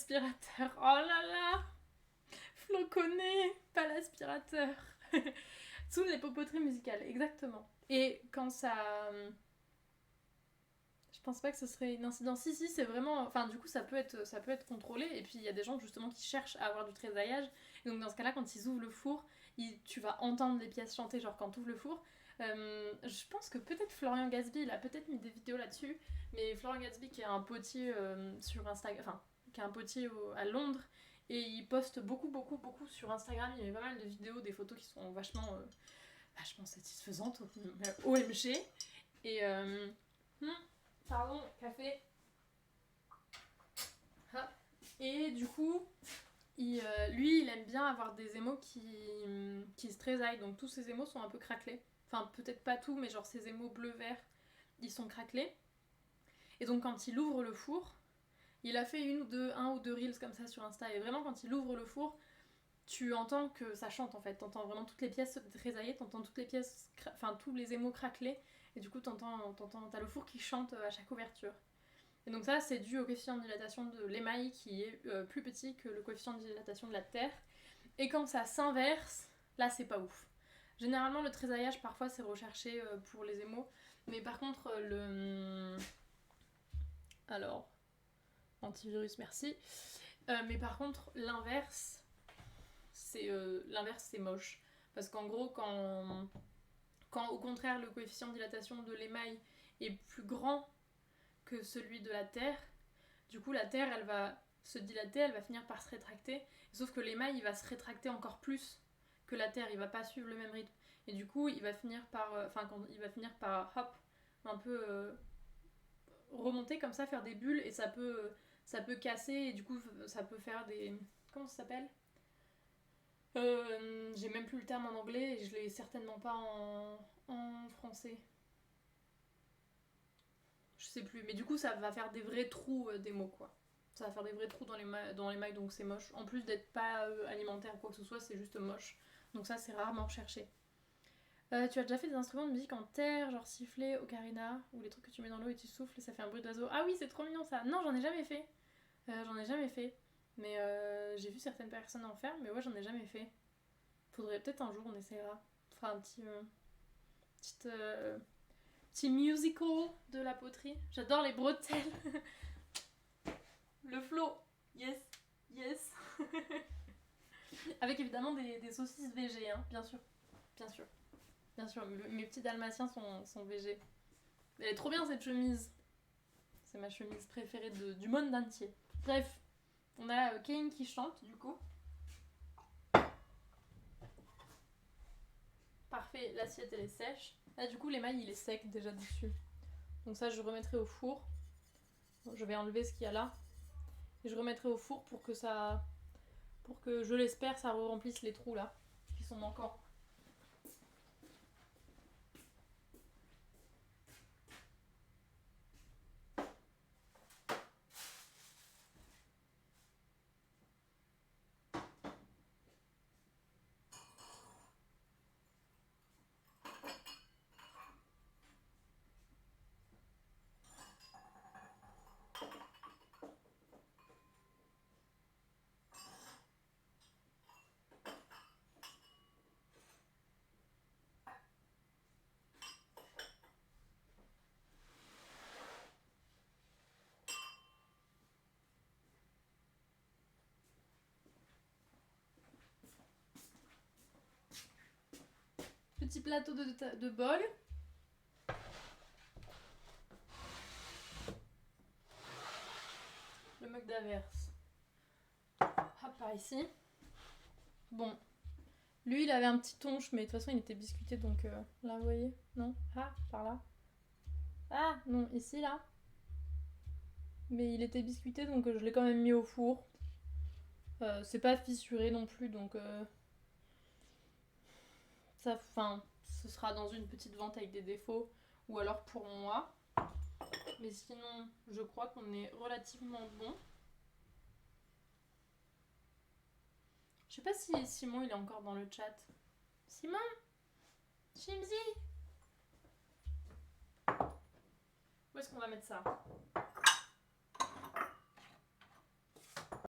l'aspirateur. Oh là là, Flo connaît, pas l'aspirateur. Sous les popoteries musicales, exactement. Et quand ça... Je pense pas que ce serait une incidence. Si, c'est vraiment... Enfin, du coup, ça peut être contrôlé. Et puis, il y a des gens, justement, qui cherchent à avoir du trésillage. Et donc, dans ce cas-là, quand ils ouvrent le four, tu vas entendre les pièces chanter, genre quand tu ouvres le four. Je pense que peut-être Florian Gatsby, il a peut-être mis des vidéos là-dessus. Mais Florian Gatsby, qui est un potier sur Instagram... Enfin, qui est un potier à Londres. Et il poste beaucoup sur Instagram. Il y a pas mal de vidéos, des photos qui sont vachement satisfaisantes. OMG. Et... Pardon, café. Ah. Et du coup, lui, il aime bien avoir des émaux qui se tressaillent. Donc tous ces émaux sont un peu craquelés. Enfin, peut-être pas tout, mais genre ces émaux bleu-vert, ils sont craquelés. Et donc quand il ouvre le four, il a fait un ou deux reels comme ça sur Insta. Et vraiment, quand il ouvre le four, tu entends que ça chante en fait. T'entends vraiment toutes les pièces tressailler, t'entends toutes les pièces, tous les émaux craquelés. Et du coup, t'as le four qui chante à chaque ouverture. Et donc ça, c'est dû au coefficient de dilatation de l'émail qui est plus petit que le coefficient de dilatation de la terre. Et quand ça s'inverse, là, c'est pas ouf. Généralement, le tressaillage, parfois, c'est recherché pour les émaux. Mais par contre, Alors, antivirus, merci. Mais par contre, l'inverse, c'est moche. Parce qu'en gros, quand au contraire, le coefficient de dilatation de l'émail est plus grand que celui de la terre, du coup la terre elle va se dilater, elle va finir par se rétracter, sauf que l'émail il va se rétracter encore plus que la terre, il va pas suivre le même rythme, et du coup il va finir par hop, un peu remonter comme ça, faire des bulles, et ça peut casser, et du coup ça peut faire des... Comment ça s'appelle J'ai même plus le terme en anglais, et je l'ai certainement pas en français. Je sais plus, mais du coup ça va faire des vrais trous des mots quoi. Ça va faire des vrais trous dans les mailles, donc c'est moche. En plus d'être pas alimentaire ou quoi que ce soit, c'est juste moche. Donc ça c'est rarement recherché. Tu as déjà fait des instruments de musique en terre, genre siffler, ocarina, ou les trucs que tu mets dans l'eau et tu souffles et ça fait un bruit d'oiseau. Ah oui, c'est trop mignon ça. Non, j'en ai jamais fait. Mais j'ai vu certaines personnes en faire, mais ouais, j'en ai jamais fait. Faudrait peut-être un jour on essaiera. On fera un petit musical de la poterie. J'adore les bretelles. Le flow. Yes. Yes. Avec évidemment des saucisses végé, hein, bien sûr. Bien sûr. Bien sûr, mes petits dalmatiens sont végé. Elle est trop bien cette chemise. C'est ma chemise préférée du monde entier. Bref, on a Kane qui chante du coup. Parfait, l'assiette elle est sèche. Là du coup l'émail il est sec déjà dessus. Donc ça je remettrai au four. Je vais enlever ce qu'il y a là. Et je remettrai au four pour que je l'espère, ça remplisse les trous là, qui sont manquants. Petit plateau de bol. Le mug d'averse. Hop, par ici. Bon. Lui, il avait un petit tonche, mais de toute façon, il était biscuité, donc là, vous voyez. Non. Ah, par là. Ah, non, ici, là. Mais il était biscuité, donc je l'ai quand même mis au four. C'est pas fissuré non plus, donc ce sera dans une petite vente avec des défauts, ou alors pour moi. Mais sinon, je crois qu'on est relativement bon. Je sais pas si Simon il est encore dans le chat. Simon Chimzy. Où est-ce qu'on va mettre ça?